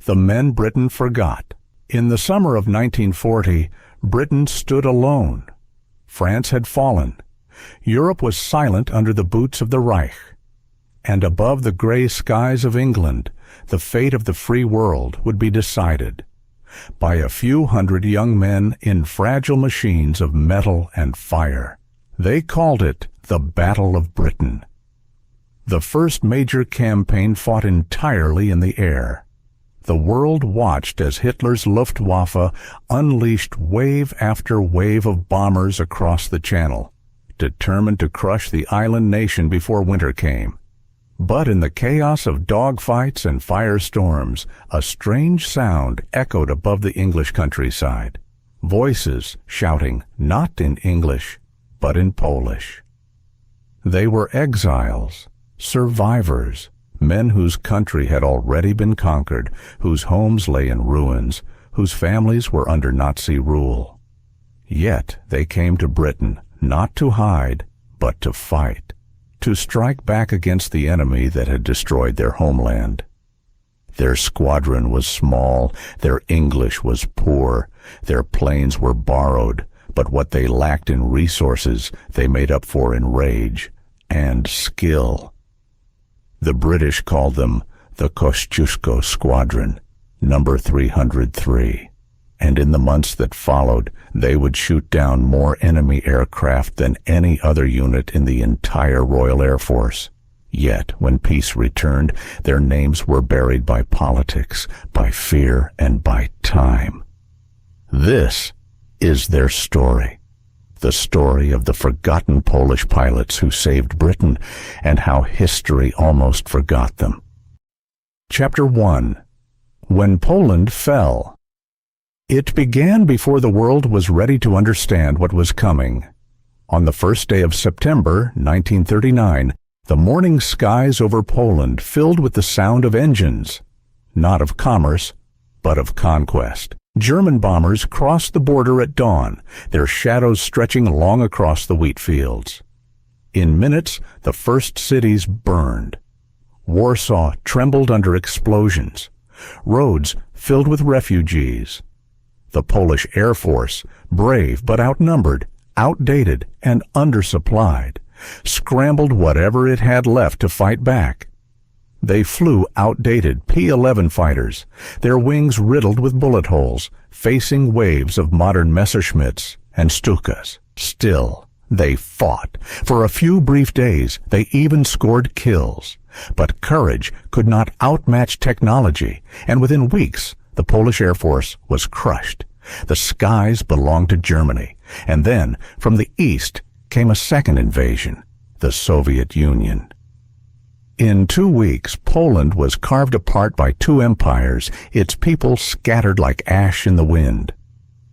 the men Britain forgot. In the summer of 1940, Britain stood alone. France had fallen. Europe was silent under the boots of the Reich. And above the gray skies of England, the fate of the free world would be decided by a few hundred young men in fragile machines of metal and fire. They called it the Battle of Britain. The first major campaign fought entirely in the air. The world watched as Hitler's Luftwaffe unleashed wave after wave of bombers across the Channel, determined to crush the island nation before winter came. But in the chaos of dogfights and firestorms, a strange sound echoed above the English countryside. Voices shouting not in English, but in Polish. They were exiles, survivors, men whose country had already been conquered, whose homes lay in ruins, whose families were under Nazi rule. Yet they came to Britain not to hide, but to fight, to strike back against the enemy that had destroyed their homeland. Their squadron was small, their English was poor, their planes were borrowed, but what they lacked in resources they made up for in rage and skill. The British called them the Kosciuszko Squadron, number 303, and in the months that followed they would shoot down more enemy aircraft than any other unit in the entire Royal Air Force. Yet, when peace returned, their names were buried by politics, by fear, and by time. This is their story. The story of the forgotten Polish pilots who saved Britain and how history almost forgot them. Chapter 1. When Poland Fell. It began before the world was ready to understand what was coming. On the first day of September, 1939, the morning skies over Poland filled with the sound of engines, not of commerce, but of conquest. German bombers crossed the border at dawn, their shadows stretching long across the wheat fields. In minutes, the first cities burned. Warsaw trembled under explosions. Roads filled with refugees. The Polish Air Force, brave but outnumbered, outdated, and undersupplied, scrambled whatever it had left to fight back. They flew outdated P-11 fighters, their wings riddled with bullet holes, facing waves of modern Messerschmitts and Stukas. Still, they fought. For a few brief days, they even scored kills. But courage could not outmatch technology, and within weeks, the Polish Air Force was crushed. The skies belonged to Germany, and then, from the east, came a second invasion, the Soviet Union. In 2 weeks, Poland was carved apart by two empires, its people scattered like ash in the wind.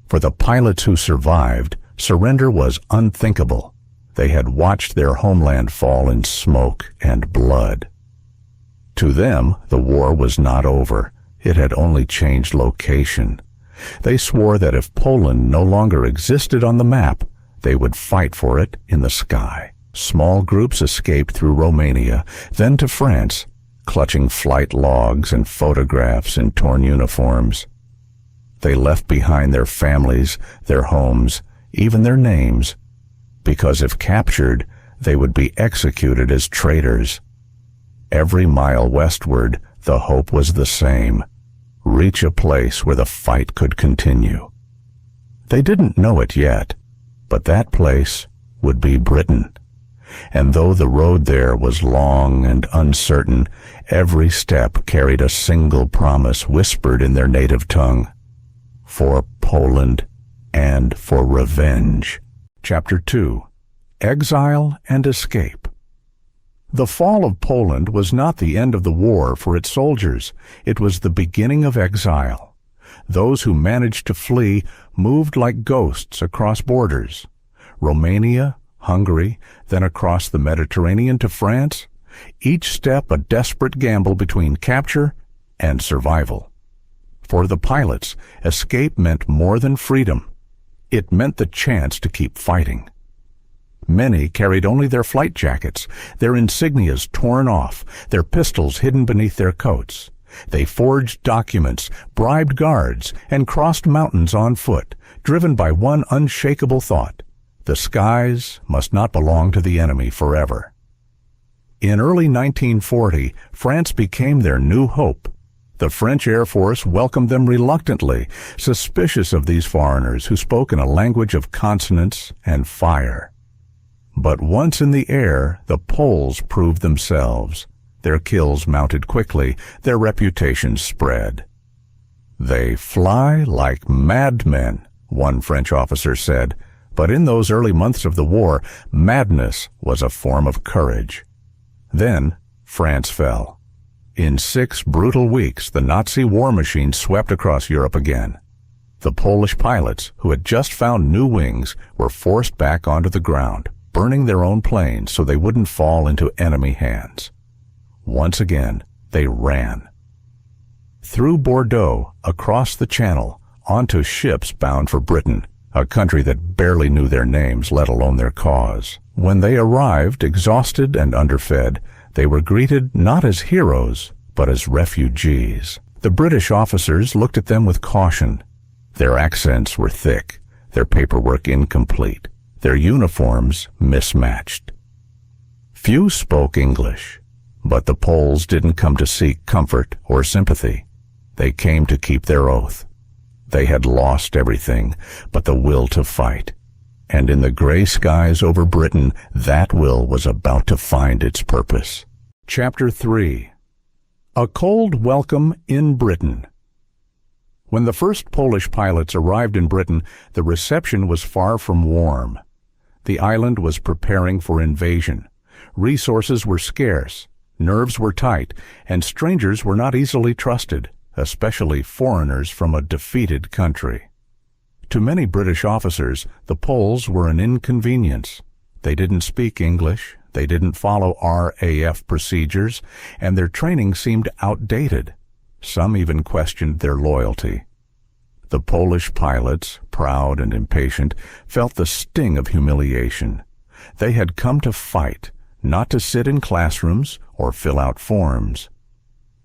For the pilots who survived, surrender was unthinkable. They had watched their homeland fall in smoke and blood. To them, the war was not over. It had only changed location. They swore that if Poland no longer existed on the map, they would fight for it in the sky. Small groups escaped through Romania, then to France, clutching flight logs and photographs in torn uniforms. They left behind their families, their homes, even their names, because if captured, they would be executed as traitors. Every mile westward, the hope was the same: reach a place where the fight could continue. They didn't know it yet, but that place would be Britain. And though the road there was long and uncertain, every step carried a single promise whispered in their native tongue: for Poland and for revenge. Chapter 2. Exile and Escape. The fall of Poland was not the end of the war for its soldiers. It was the beginning of exile. Those who managed to flee moved like ghosts across borders. Romania, Hungary, then across the Mediterranean to France, each step a desperate gamble between capture and survival. For the pilots, escape meant more than freedom. It meant the chance to keep fighting. Many carried only their flight jackets, their insignias torn off, their pistols hidden beneath their coats. They forged documents, bribed guards, and crossed mountains on foot, driven by one unshakable thought: the skies must not belong to the enemy forever. In early 1940, France became their new hope. The French Air Force welcomed them reluctantly, suspicious of these foreigners who spoke in a language of consonants and fire. But once in the air, the Poles proved themselves. Their kills mounted quickly, their reputations spread. "They fly like madmen," one French officer said, but in those early months of the war, madness was a form of courage. Then France fell. In 6 brutal weeks, the Nazi war machine swept across Europe again. The Polish pilots, who had just found new wings, were forced back onto the ground, burning their own planes so they wouldn't fall into enemy hands. Once again, they ran. Through Bordeaux, across the Channel, onto ships bound for Britain, a country that barely knew their names, let alone their cause. When they arrived, exhausted and underfed, they were greeted not as heroes, but as refugees. The British officers looked at them with caution. Their accents were thick, their paperwork incomplete, their uniforms mismatched. Few spoke English, but the Poles didn't come to seek comfort or sympathy. They came to keep their oath. They had lost everything but the will to fight. And in the gray skies over Britain, that will was about to find its purpose. Chapter 3. A Cold Welcome in Britain. When the first Polish pilots arrived in Britain, the reception was far from warm. The island was preparing for invasion. Resources were scarce, nerves were tight, and strangers were not easily trusted, especially foreigners from a defeated country. To many British officers, the Poles were an inconvenience. They didn't speak English, they didn't follow RAF procedures, and their training seemed outdated. Some even questioned their loyalty. The Polish pilots, proud and impatient, felt the sting of humiliation. They had come to fight, not to sit in classrooms or fill out forms.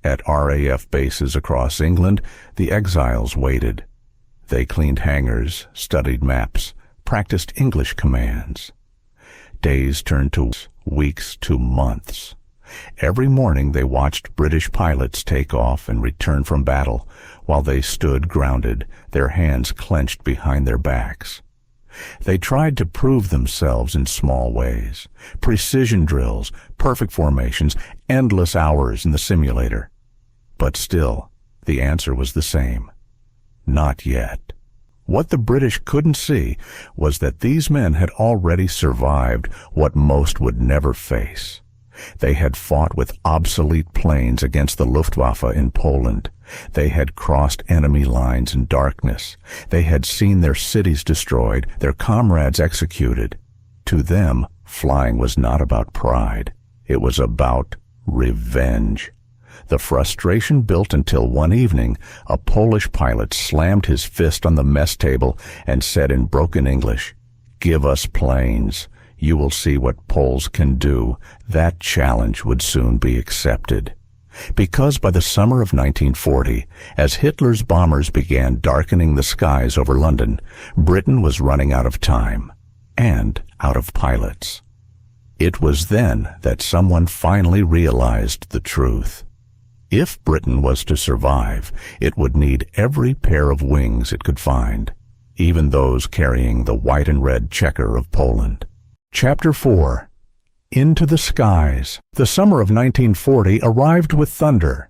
At RAF bases across England, the exiles waited. They cleaned hangars, studied maps, practiced English commands. Days turned to weeks to months. Every morning they watched British pilots take off and return from battle, while they stood grounded, their hands clenched behind their backs. They tried to prove themselves in small ways: precision drills, perfect formations, endless hours in the simulator. But still, the answer was the same: not yet. What the British couldn't see was that these men had already survived what most would never face. They had fought with obsolete planes against the Luftwaffe in Poland. They had crossed enemy lines in darkness. They had seen their cities destroyed, their comrades executed. To them, flying was not about pride. It was about revenge. The frustration built until one evening, a Polish pilot slammed his fist on the mess table and said in broken English, "Give us planes. You will see what Poles can do." That challenge would soon be accepted. Because by the summer of 1940, as Hitler's bombers began darkening the skies over London, Britain was running out of time and out of pilots. It was then that someone finally realized the truth. If Britain was to survive, it would need every pair of wings it could find, even those carrying the white and red checker of Poland. Chapter 4. Into the Skies. The summer of 1940 arrived with thunder.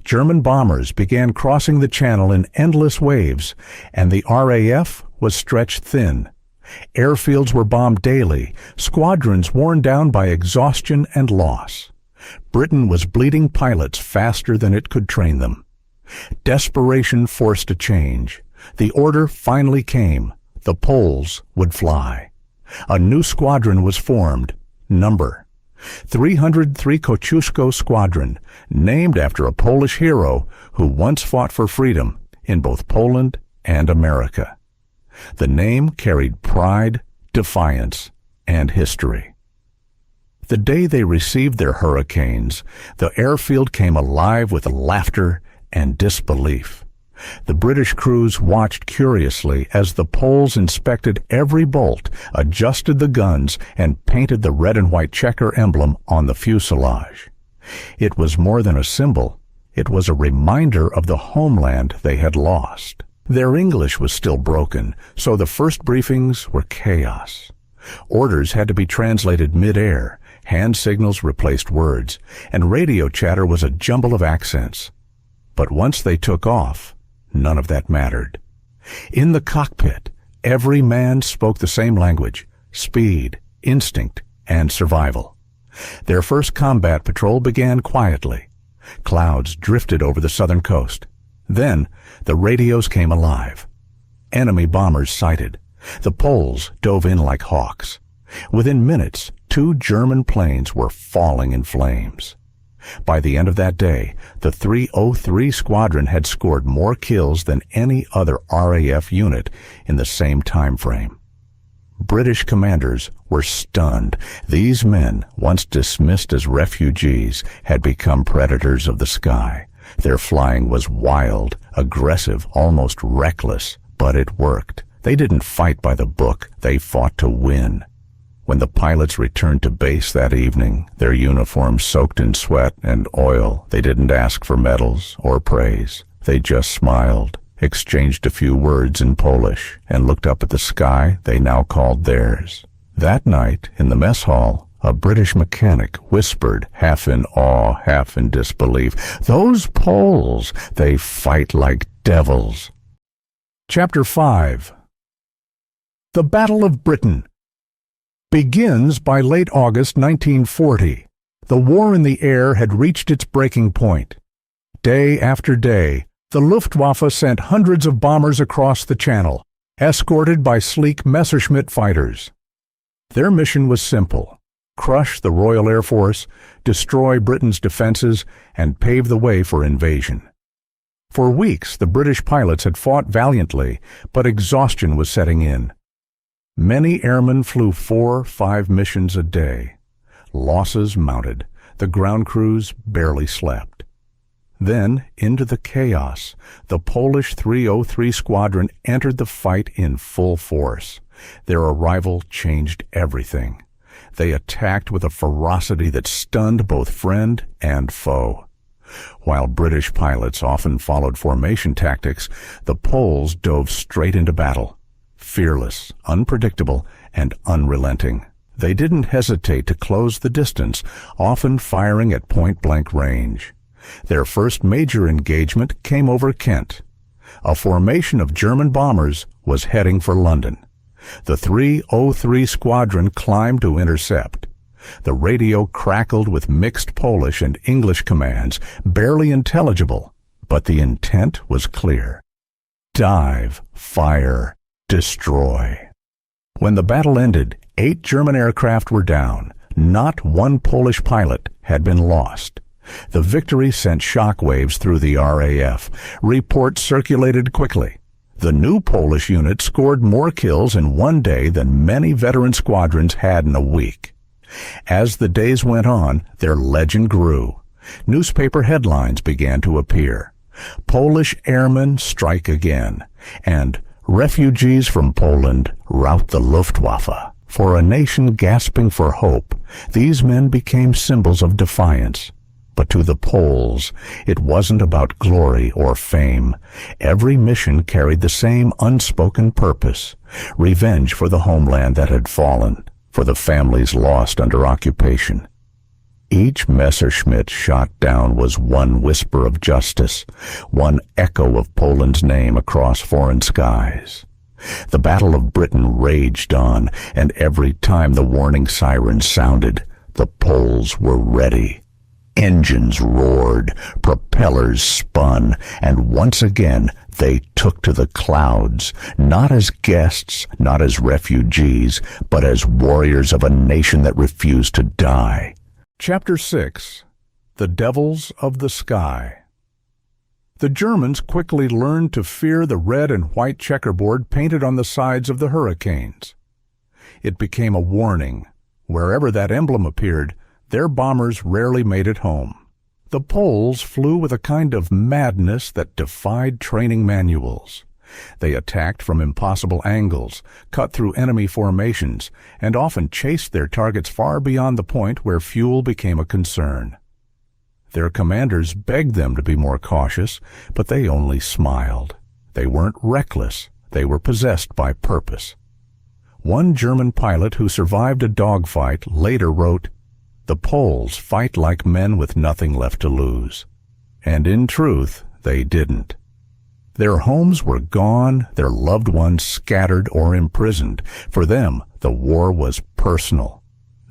German bombers began crossing the Channel in endless waves, and the RAF was stretched thin. Airfields were bombed daily, squadrons worn down by exhaustion and loss. Britain was bleeding pilots faster than it could train them. Desperation forced a change. The order finally came: the Poles would fly. A new squadron was formed. Number 303 Kosciuszko Squadron, named after a Polish hero who once fought for freedom in both Poland and America. The name carried pride, defiance, and history. The day they received their hurricanes, the airfield came alive with laughter and disbelief. The British crews watched curiously as the Poles inspected every bolt, adjusted the guns, and painted the red and white checker emblem on the fuselage. It was more than a symbol. It was a reminder of the homeland they had lost. Their English was still broken, so the first briefings were chaos. Orders had to be translated mid-air, hand signals replaced words, and radio chatter was a jumble of accents. But once they took off, none of that mattered. In the cockpit, every man spoke the same language: speed, instinct, and survival. Their first combat patrol began quietly. Clouds drifted over the southern coast. Then, the radios came alive. Enemy bombers sighted. The Poles dove in like hawks. Within minutes, 2 German planes were falling in flames. By the end of that day, the 303 Squadron had scored more kills than any other RAF unit in the same time frame. British commanders were stunned. These men, once dismissed as refugees, had become predators of the sky. Their flying was wild, aggressive, almost reckless, but it worked. They didn't fight by the book. They fought to win. When the pilots returned to base that evening, their uniforms soaked in sweat and oil, they didn't ask for medals or praise. They just smiled, exchanged a few words in Polish, and looked up at the sky they now called theirs. That night, in the mess hall, a British mechanic whispered, half in awe, half in disbelief, "Those Poles, they fight like devils." Chapter 5. The Battle of Britain begins by late August 1940. The war in the air had reached its breaking point. Day after day, the Luftwaffe sent hundreds of bombers across the Channel, escorted by sleek Messerschmitt fighters. Their mission was simple: crush the Royal Air Force, destroy Britain's defenses, and pave the way for invasion. For weeks, the British pilots had fought valiantly, but exhaustion was setting in. Many airmen flew 4-5 missions a day. Losses mounted. The ground crews barely slept. Then, into the chaos, the Polish 303 Squadron entered the fight in full force. Their arrival changed everything. They attacked with a ferocity that stunned both friend and foe. While British pilots often followed formation tactics, the Poles dove straight into battle. Fearless, unpredictable, and unrelenting. They didn't hesitate to close the distance, often firing at point-blank range. Their first major engagement came over Kent. A formation of German bombers was heading for London. The 303 Squadron climbed to intercept. The radio crackled with mixed Polish and English commands, barely intelligible, but the intent was clear: dive, fire, destroy. When the battle ended, 8 German aircraft were down. Not one Polish pilot had been lost. The victory sent shockwaves through the RAF. Reports circulated quickly. The new Polish unit scored more kills in one day than many veteran squadrons had in a week. As the days went on, their legend grew. Newspaper headlines began to appear. Polish airmen strike again, and refugees from Poland rout the Luftwaffe. For a nation gasping for hope, these men became symbols of defiance. But to the Poles, it wasn't about glory or fame. Every mission carried the same unspoken purpose: revenge for the homeland that had fallen, for the families lost under occupation. Each Messerschmitt shot down was one whisper of justice, one echo of Poland's name across foreign skies. The Battle of Britain raged on, and every time the warning sirens sounded, the Poles were ready. Engines roared, propellers spun, and once again they took to the clouds, not as guests, not as refugees, but as warriors of a nation that refused to die. Chapter 6. The Devils of the Sky. The Germans quickly learned to fear the red and white checkerboard painted on the sides of the Hurricanes. It became a warning: Wherever that emblem appeared, their bombers rarely made it home. The Poles flew with a kind of madness that defied training manuals. They attacked from impossible angles, cut through enemy formations, and often chased their targets far beyond the point where fuel became a concern. Their commanders begged them to be more cautious, but they only smiled. They weren't reckless. They were possessed by purpose. One German pilot who survived a dogfight later wrote, "The Poles fight like men with nothing left to lose." And in truth, they didn't. Their homes were gone, their loved ones scattered or imprisoned. For them, the war was personal.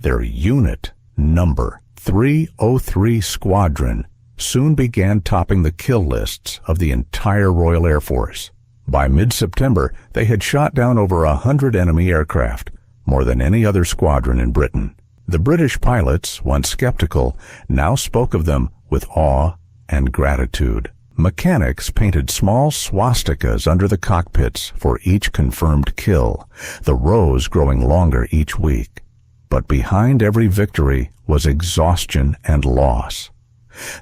Their unit number, 303 Squadron, soon began topping the kill lists of the entire Royal Air Force. By mid-September, they had shot down over 100 enemy aircraft, more than any other squadron in Britain. The British pilots, once skeptical, now spoke of them with awe and gratitude. Mechanics painted small swastikas under the cockpits for each confirmed kill, the rows growing longer each week. But behind every victory was exhaustion and loss.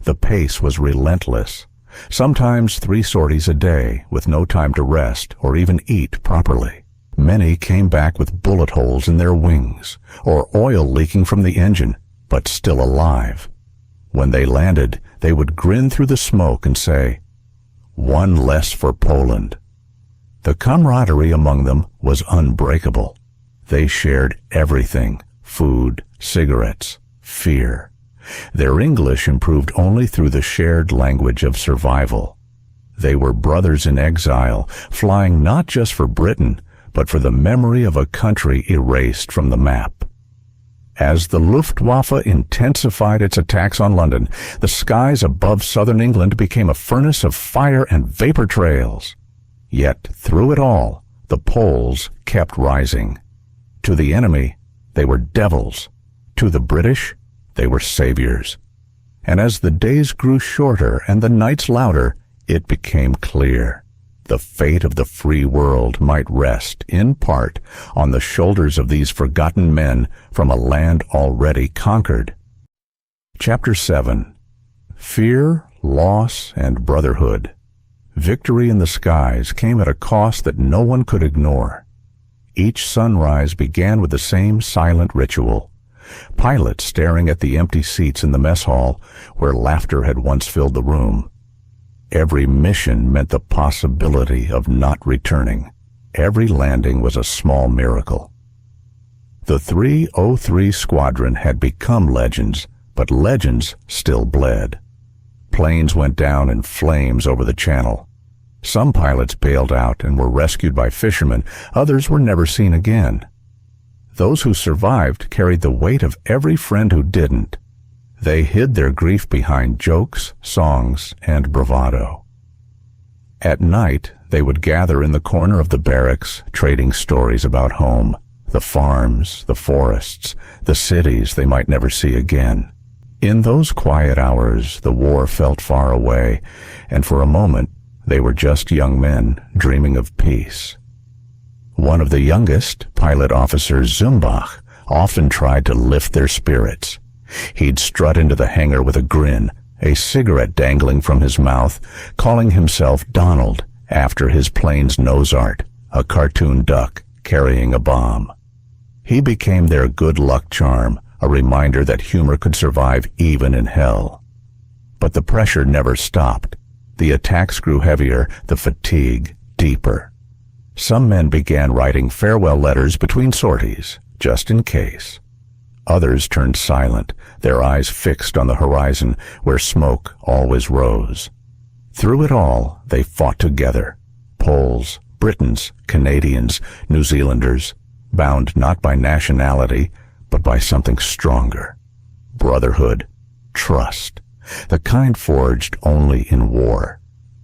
The pace was relentless. Sometimes 3 sorties a day, with no time to rest or even eat properly. Many came back with bullet holes in their wings, or oil leaking from the engine, but still alive. When they landed, they would grin through the smoke and say, "One less for Poland." The camaraderie among them was unbreakable. They shared everything: food, cigarettes, fear. Their English improved only through the shared language of survival. They were brothers in exile, flying not just for Britain, but for the memory of a country erased from the map. As the Luftwaffe intensified its attacks on London, the skies above southern England became a furnace of fire and vapor trails. Yet, through it all, the Poles kept rising. To the enemy, they were devils. To the British, they were saviors. And as the days grew shorter and the nights louder, it became clear. The fate of the free world might rest, in part, on the shoulders of these forgotten men from a land already conquered. Chapter 7. Fear, Loss, and Brotherhood. Victory in the skies came at a cost that no one could ignore. Each sunrise began with the same silent ritual. Pilots staring at the empty seats in the mess hall, where laughter had once filled the room. Every mission meant the possibility of not returning. Every landing was a small miracle. The 303 Squadron had become legends, but legends still bled. Planes went down in flames over the channel. Some pilots bailed out and were rescued by fishermen. Others were never seen again. Those who survived carried the weight of every friend who didn't. They hid their grief behind jokes, songs, and bravado. At night, they would gather in the corner of the barracks, trading stories about home, the farms, the forests, the cities they might never see again. In those quiet hours, the war felt far away, and for a moment, they were just young men dreaming of peace. One of the youngest, Pilot Officer Zumbach, often tried to lift their spirits. He'd strut into the hangar with a grin, a cigarette dangling from his mouth, calling himself Donald after his plane's nose art, a cartoon duck carrying a bomb. He became their good luck charm, a reminder that humor could survive even in hell. But the pressure never stopped. The attacks grew heavier, the fatigue deeper. Some men began writing farewell letters between sorties, just in case. Others turned silent, their eyes fixed on the horizon where smoke always rose. Through it all, they fought together. Poles, Britons, Canadians, New Zealanders, bound not by nationality, but by something stronger. Brotherhood, trust, the kind forged only in war.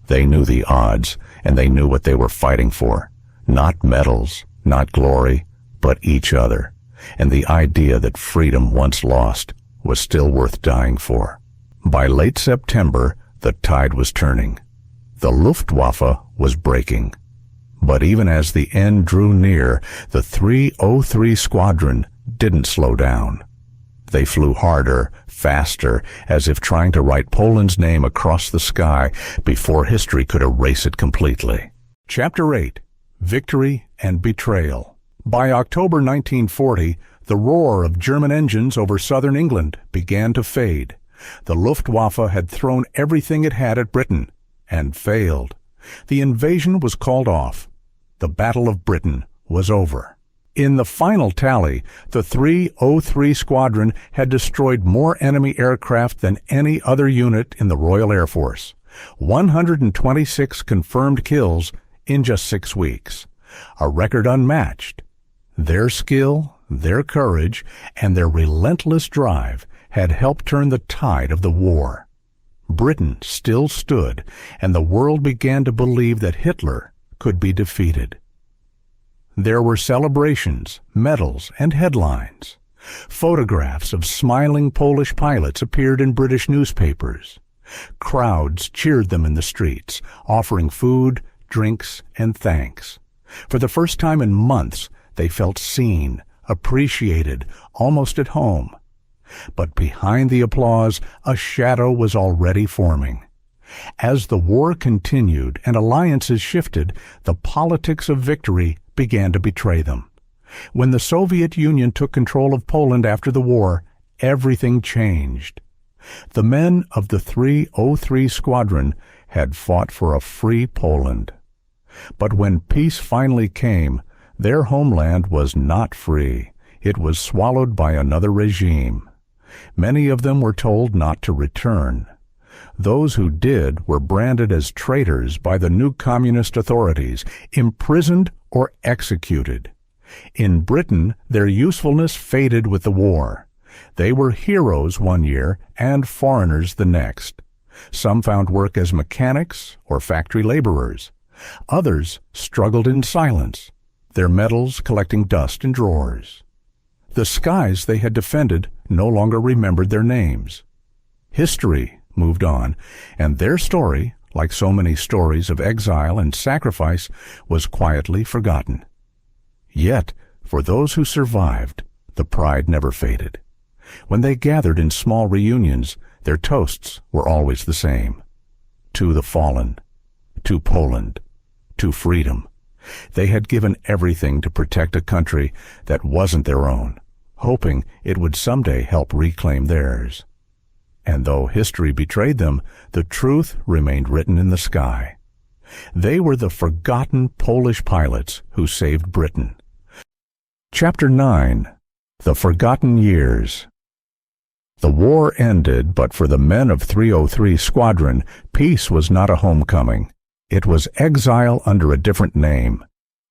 They knew the odds, and they knew what they were fighting for. Not medals, not glory, but each other, and the idea that freedom once lost was still worth dying for. By late September, the tide was turning. The Luftwaffe was breaking. But even as the end drew near, the 303 Squadron didn't slow down. They flew harder, faster, as if trying to write Poland's name across the sky before history could erase it completely. Chapter 8. Victory and Betrayal. By October 1940, the roar of German engines over southern England began to fade. The Luftwaffe had thrown everything it had at Britain, and failed. The invasion was called off. The Battle of Britain was over. In the final tally, the 303 Squadron had destroyed more enemy aircraft than any other unit in the Royal Air Force. 126 confirmed kills in just 6 weeks. A record unmatched. Their skill, their courage, and their relentless drive had helped turn the tide of the war. Britain still stood, and the world began to believe that Hitler could be defeated. There were celebrations, medals, and headlines. Photographs of smiling Polish pilots appeared in British newspapers. Crowds cheered them in the streets, offering food, drinks, and thanks. For the first time in months, they felt seen, appreciated, almost at home. But behind the applause, a shadow was already forming. As the war continued and alliances shifted, the politics of victory began to betray them. When the Soviet Union took control of Poland after the war, everything changed. The men of the 303 Squadron had fought for a free Poland. But when peace finally came, their homeland was not free. It was swallowed by another regime. Many of them were told not to return. Those who did were branded as traitors by the new communist authorities, imprisoned or executed. In Britain, their usefulness faded with the war. They were heroes one year and foreigners the next. Some found work as mechanics or factory laborers. Others struggled in silence, their medals collecting dust in drawers. The skies they had defended no longer remembered their names. History moved on, and their story, like so many stories of exile and sacrifice, was quietly forgotten. Yet, for those who survived, the pride never faded. When they gathered in small reunions, their toasts were always the same. To the fallen, to Poland, to freedom. They had given everything to protect a country that wasn't their own, hoping it would someday help reclaim theirs. And though history betrayed them, the truth remained written in the sky. They were the forgotten Polish pilots who saved Britain. Chapter 9. The Forgotten Years. The war ended, but for the men of 303 Squadron, peace was not a homecoming. It was exile under a different name.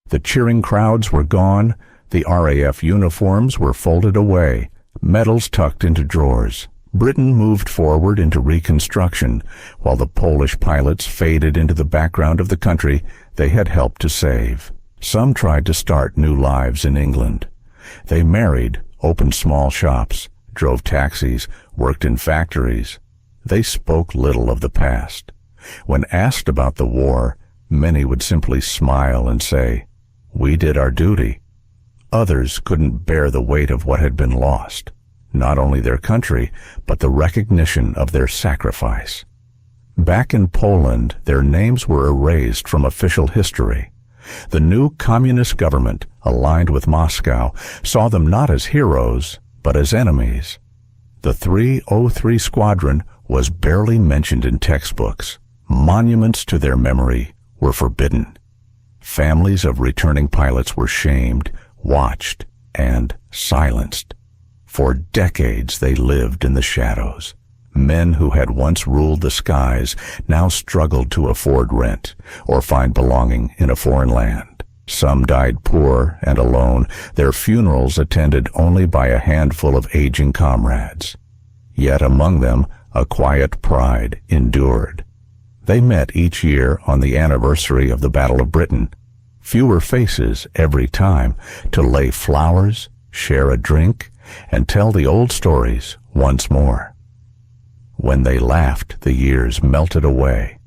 The cheering crowds were gone, the RAF uniforms were folded away, medals tucked into drawers. Britain moved forward into reconstruction, while the Polish pilots faded into the background of the country they had helped to save. Some tried to start new lives in England. They married, opened small shops, drove taxis, worked in factories. They spoke little of the past. When asked about the war, many would simply smile and say, "We did our duty." Others couldn't bear the weight of what had been lost. Not only their country, but the recognition of their sacrifice. Back in Poland, their names were erased from official history. The new communist government, aligned with Moscow, saw them not as heroes, but as enemies. The 303 Squadron was barely mentioned in textbooks. Monuments to their memory were forbidden. Families of returning pilots were shamed, watched, and silenced. For decades they lived in the shadows. Men who had once ruled the skies now struggled to afford rent or find belonging in a foreign land. Some died poor and alone, their funerals attended only by a handful of aging comrades. Yet among them, a quiet pride endured. They met each year on the anniversary of the Battle of Britain. Fewer faces every time, to lay flowers, share a drink, and tell the old stories once more. When they laughed, the years melted away,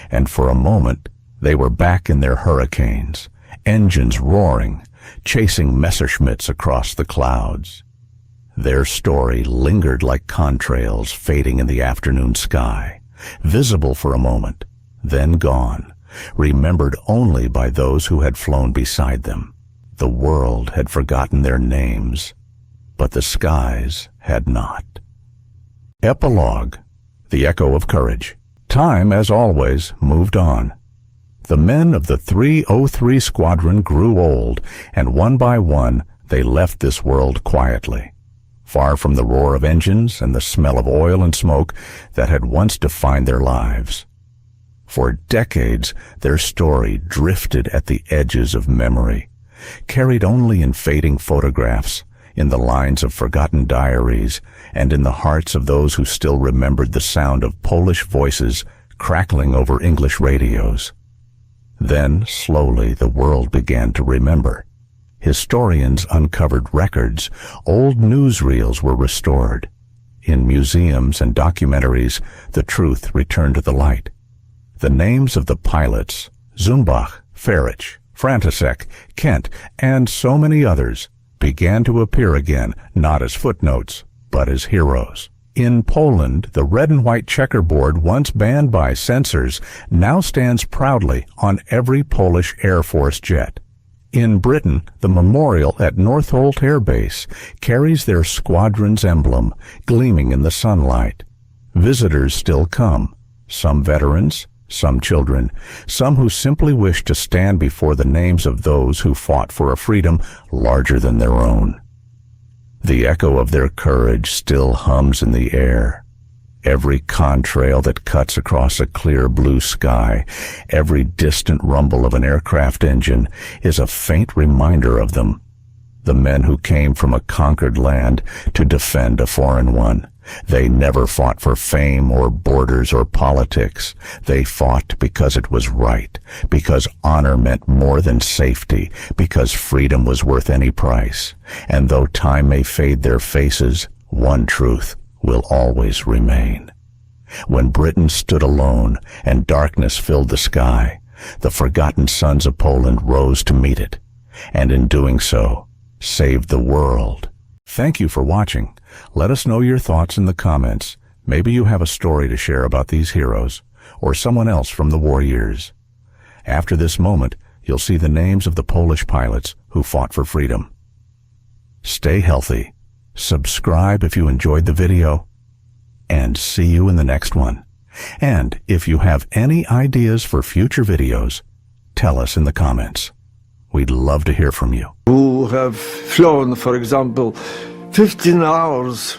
and for a moment they were back in their hurricanes, engines roaring, chasing Messerschmitts across the clouds. Their story lingered like contrails fading in the afternoon sky, visible for a moment, then gone, remembered only by those who had flown beside them. The world had forgotten their names, but the skies had not. Epilogue, the echo of courage. Time, as always, moved on. The men of the 303 Squadron grew old, and one by one they left this world quietly, far from the roar of engines and the smell of oil and smoke that had once defined their lives. For decades, their story drifted at the edges of memory, carried only in fading photographs, in the lines of forgotten diaries, and in the hearts of those who still remembered the sound of Polish voices crackling over English radios. Then, slowly, the world began to remember. Historians uncovered records, old newsreels were restored. In museums and documentaries, the truth returned to the light. The names of the pilots, Zumbach, Farich, Frantisek, Kent, and so many others, began to appear again, not as footnotes, but as heroes. In Poland, the red and white checkerboard, once banned by censors, now stands proudly on every Polish Air Force jet. In Britain, the memorial at Northolt Air Base carries their squadron's emblem, gleaming in the sunlight. Visitors still come, some veterans, some children, some who simply wish to stand before the names of those who fought for a freedom larger than their own. The echo of their courage still hums in the air. Every contrail that cuts across a clear blue sky, every distant rumble of an aircraft engine is a faint reminder of them. The men who came from a conquered land to defend a foreign one. They never fought for fame or borders or politics. They fought because it was right, because honor meant more than safety, because freedom was worth any price. And though time may fade their faces, one truth will always remain. When Britain stood alone and darkness filled the sky, the forgotten sons of Poland rose to meet it, and in doing so, saved the world. Thank you for watching. Let us know your thoughts in the comments. Maybe you have a story to share about these heroes, or someone else from the war years. After this moment, you'll see the names of the Polish pilots who fought for freedom. Stay healthy, subscribe if you enjoyed the video, and see you in the next one. And if you have any ideas for future videos, tell us in the comments. We'd love to hear from you. Who have flown, for example, 15 hours